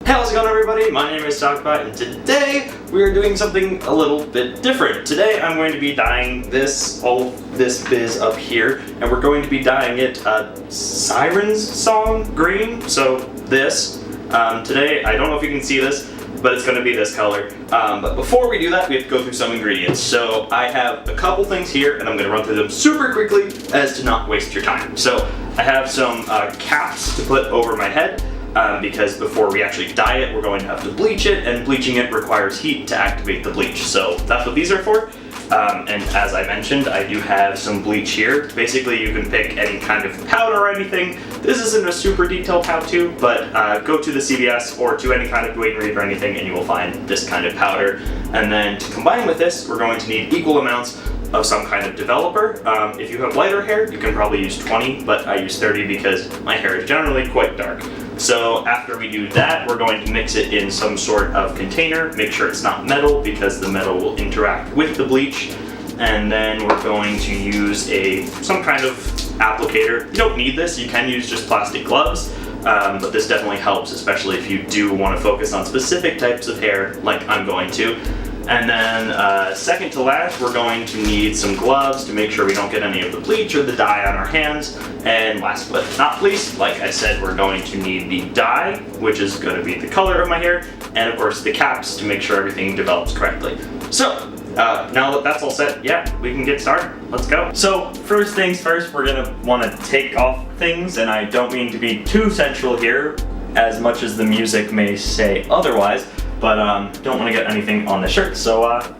Hey, how's it going, everybody? My name is Talkbot, and today we are doing something a little bit different. Today I'm going to be dyeing this biz up here, and we're going to be dyeing it Siren's song green. So this, today, I don't know if you can see this, but it's going to be this color. But before we do that, we have to go through some ingredients. So I have a couple things here, and I'm going to run through them super quickly as to not waste your time. So I have some caps to put over my head. Because before we actually dye it, we're going to have to bleach it, and bleaching it requires heat to activate the bleach. So that's what these are for. And as I mentioned, I do have some bleach here. Basically, you can pick any kind of powder or anything. This isn't a super detailed how-to, but go to the CVS or to any kind of Dwayne Reed or anything, and you will find this kind of powder. And then to combine with this, we're going to need equal amounts of some kind of developer. If you have lighter hair, you can probably use 20, but I use 30 because my hair is generally quite dark. So after we do that, we're going to mix it in some sort of container. Make sure it's not metal because the metal will interact with the bleach. And then we're going to use some kind of applicator. You don't need this, you can use just plastic gloves, but this definitely helps, especially if you do want to focus on specific types of hair like I'm going to. And then second to last, we're going to need some gloves to make sure we don't get any of the bleach or the dye on our hands. And last but not least, like I said, we're going to need the dye, which is going to be the color of my hair, and of course the caps to make sure everything develops correctly. So now that that's all set, yeah, we can get started. Let's go. So first things first, we're going to want to take off things, and I don't mean to be too sensual here, as much as the music may say otherwise. But don't want to get anything on the shirt, so I'm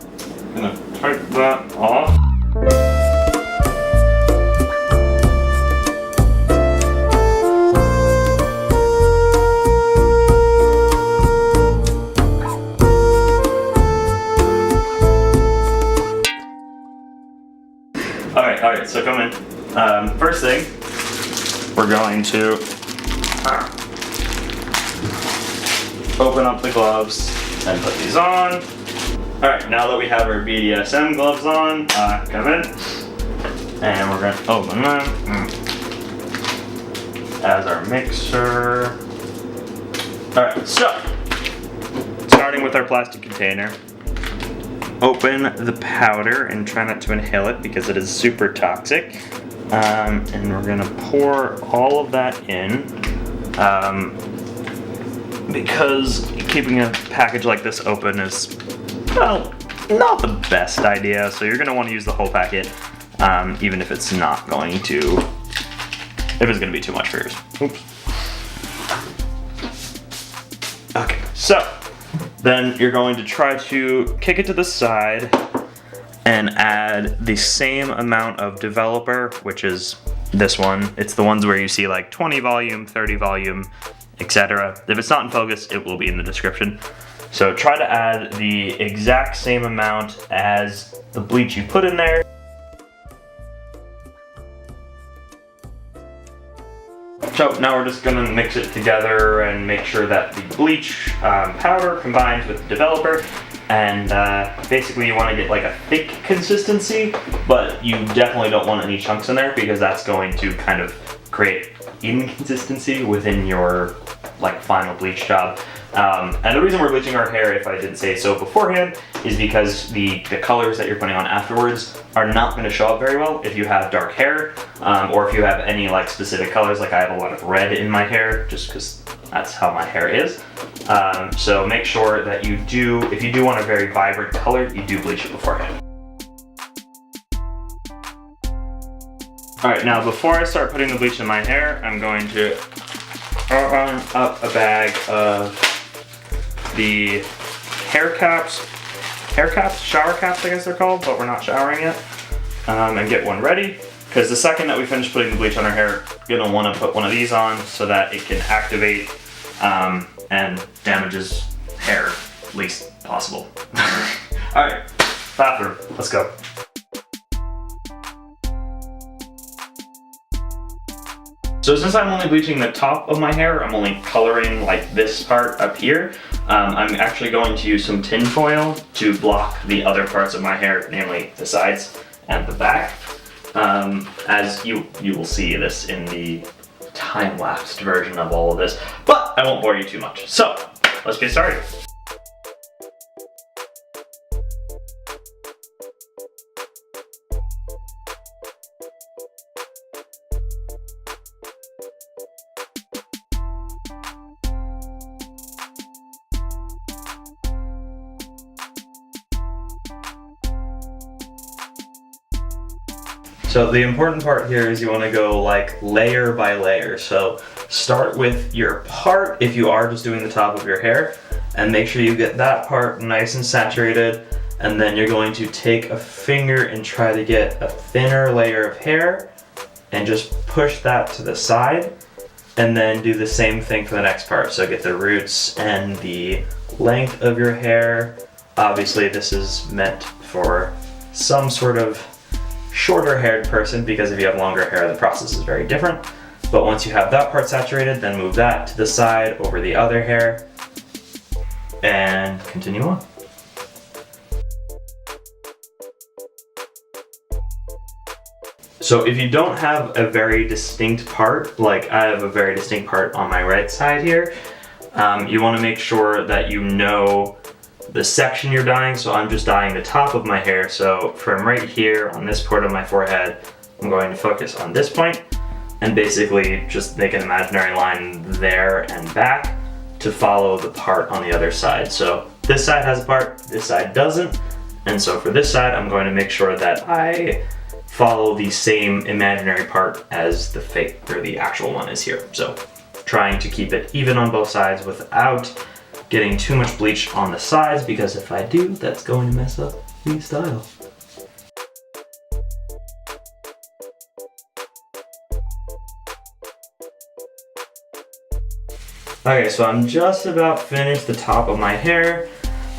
gonna take that off. Alright, so come in. First thing, we're going to open up the gloves and put these on. Alright, now that we have our BDSM gloves on, come in. And we're going to open them as our mixer. Alright, so, starting with our plastic container, open the powder and try not to inhale it because it is super toxic. And we're going to pour all of that in. Because keeping a package like this open is, well, not the best idea. So you're going to want to use the whole packet, even if it's not going to, if it's going to be too much for yours. Oops. Okay, so then you're going to try to kick it to the side and add the same amount of developer, which is this one. It's the ones where you see like 20 volume, 30 volume, etc. If it's not in focus, it will be in the description. So try to add the exact same amount as the bleach you put in there. So now we're just gonna mix it together and make sure that the bleach powder combines with the developer. And basically you want to get like a thick consistency, but you definitely don't want any chunks in there because that's going to kind of create inconsistency within your like final bleach job. And the reason we're bleaching our hair, if I didn't say so beforehand, is because the colors that you're putting on afterwards are not going to show up very well if you have dark hair, or if you have any like specific colors. Like I have a lot of red in my hair just because that's how my hair is. So make sure that you do, if you do want a very vibrant color, you do bleach it beforehand. Alright, now before I start putting the bleach in my hair, I'm going to open up a bag of the shower caps, I guess they're called, but we're not showering yet, and get one ready, because the second that we finish putting the bleach on our hair, you're going to want to put one of these on so that it can activate and damages hair least possible. Alright, bathroom, let's go. So since I'm only bleaching the top of my hair, I'm only coloring like this part up here. I'm actually going to use some tin foil to block the other parts of my hair, namely the sides and the back. As you will see this in the time-lapsed version of all of this, but I won't bore you too much. So let's get started. So the important part here is you want to go like layer by layer. So start with your part if you are just doing the top of your hair, and make sure you get that part nice and saturated. And then you're going to take a finger and try to get a thinner layer of hair and just push that to the side. And then do the same thing for the next part. So get the roots and the length of your hair. Obviously this is meant for some sort of shorter haired person, because if you have longer hair, the process is very different. But once you have that part saturated, then move that to the side over the other hair and continue on. So if you don't have a very distinct part, like I have a very distinct part on my right side here, you want to make sure that you know the section you're dyeing. So I'm just dyeing the top of my hair. So from right here on this part of my forehead, I'm going to focus on this point and basically just make an imaginary line there and back to follow the part on the other side. So this side has a part, this side doesn't. And so for this side, I'm going to make sure that I follow the same imaginary part as the fake or the actual one is here. So trying to keep it even on both sides without getting too much bleach on the sides, because if I do, that's going to mess up the style. Okay, so I'm just about finished the top of my hair.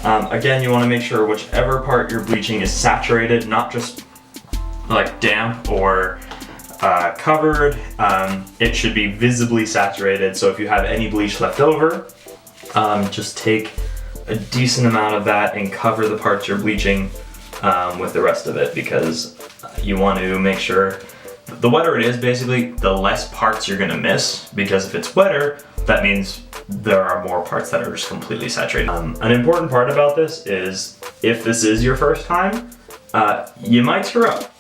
Again, you want to make sure whichever part you're bleaching is saturated, not just like damp or covered. It should be visibly saturated. So if you have any bleach left over, just take a decent amount of that and cover the parts you're bleaching with the rest of it, because you want to make sure the wetter it is, basically, the less parts you're gonna miss, because if it's wetter, that means there are more parts that are just completely saturated. An important part about this is if this is your first time, you might screw up.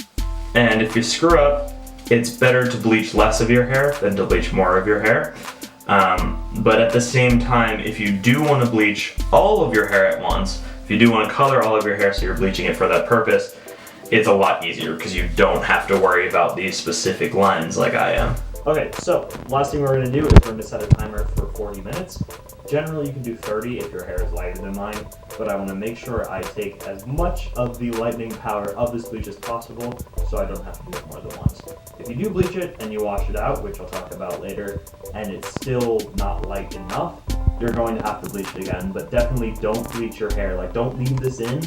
And if you screw up, it's better to bleach less of your hair than to bleach more of your hair. But at the same time, if you do want to bleach all of your hair at once, if you do want to color all of your hair so you're bleaching it for that purpose, it's a lot easier because you don't have to worry about these specific lines like I am. Okay, so last thing we're going to do is we're going to set a timer for 40 minutes. Generally you can do 30 if your hair is lighter than mine, but I want to make sure I take as much of the lightening power of this bleach as possible so I don't have to do it more than once. If you do bleach it and you wash it out, which I'll talk about later, and it's still not light enough, you're going to have to bleach it again, but definitely don't bleach your hair. Like, don't leave this in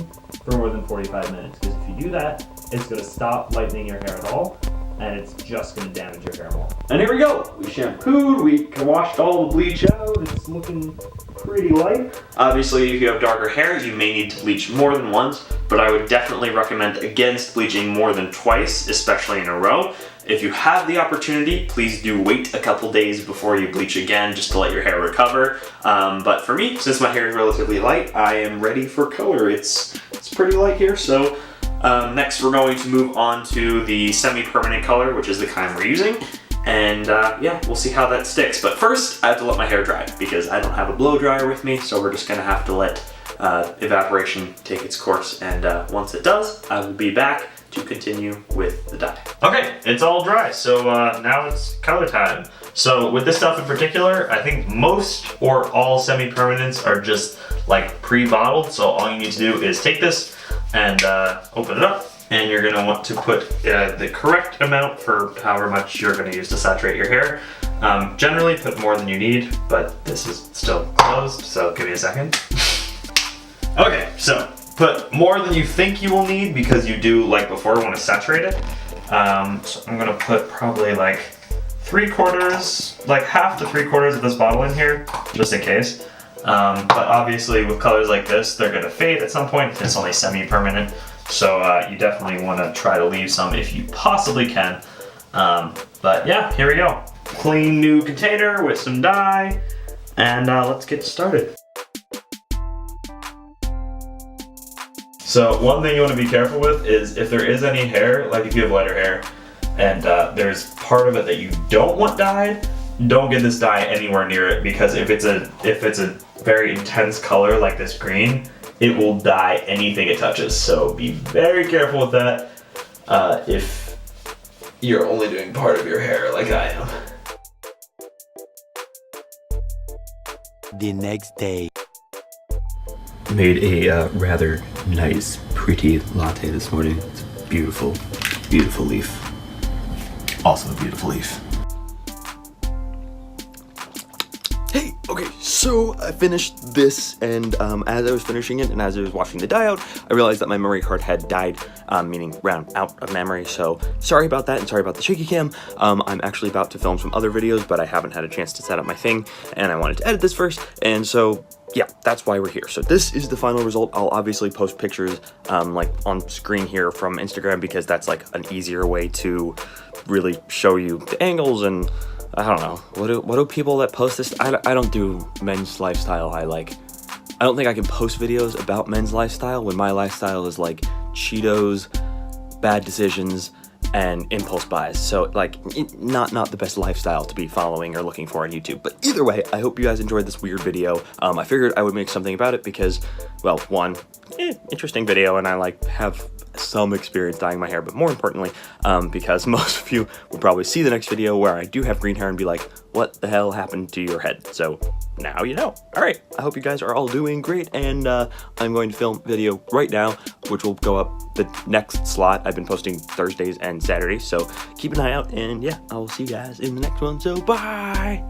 for more than 45 minutes, because if you do that, it's going to stop lightening your hair at all, and it's just going to damage your hair more. And here we go. We shampooed, we washed all the bleach out. It's looking pretty light. Obviously, if you have darker hair, you may need to bleach more than once, but I would definitely recommend against bleaching more than twice, especially in a row. If you have the opportunity, please do wait a couple days before you bleach again, just to let your hair recover. But for me, since my hair is relatively light, I am ready for color. It's pretty light here, so next we're going to move on to the semi-permanent color, which is the kind we're using. And yeah, we'll see how that sticks. But first, I have to let my hair dry because I don't have a blow dryer with me, so we're just gonna have to let evaporation take its course. And once it does, I will be back to continue with the dye. Okay, it's all dry, so now it's color time. So with this stuff in particular, I think most or all semi-permanents are just like pre-bottled, so all you need to do is take this and open it up, and you're gonna want to put the correct amount for however much you're gonna use to saturate your hair. Generally put more than you need, but this is still closed, so give me a second. Okay, so put more than you think you will need because you do, like before, want to saturate it. So I'm gonna put probably like 3/4, like half to 3/4 of this bottle in here, just in case. But obviously with colors like this, they're gonna fade at some point. It's only semi-permanent, so you definitely want to try to leave some if you possibly can. But yeah, here we go. Clean new container with some dye, and let's get started. So one thing you want to be careful with is if there is any hair, like if you have lighter hair, and there's part of it that you don't want dyed, don't get this dye anywhere near it, because if it's a very intense color like this green, it will dye anything it touches. So be very careful with that if you're only doing part of your hair like I am. The next day. Made a rather nice, pretty latte this morning. It's a beautiful, beautiful leaf. Also a beautiful leaf. Hey, okay, so I finished this, and as I was finishing it and as I was washing the dye out, I realized that my memory card had died, meaning ran out of memory, so sorry about that and sorry about the shaky cam. I'm actually about to film some other videos, but I haven't had a chance to set up my thing, and I wanted to edit this first, and so yeah, that's why we're here. So this is the final result. I'll obviously post pictures like on screen here from Instagram, because that's like an easier way to really show you the angles. And I don't know, what do people that post this, I don't do men's lifestyle. I don't think I can post videos about men's lifestyle when my lifestyle is like Cheetos, bad decisions, and impulse buys. So like not the best lifestyle to be following or looking for on YouTube. But either way, I hope you guys enjoyed this weird video. I figured I would make something about it because, well, one, interesting video, and I like have some experience dyeing my hair, but more importantly, because most of you will probably see the next video where I do have green hair and be like, what the hell happened to your head? So now you know. All right, I hope you guys are all doing great, and I'm going to film video right now, which will go up the next slot. I've been posting Thursdays and Saturdays, so keep an eye out, and yeah, I will see you guys in the next one. So bye.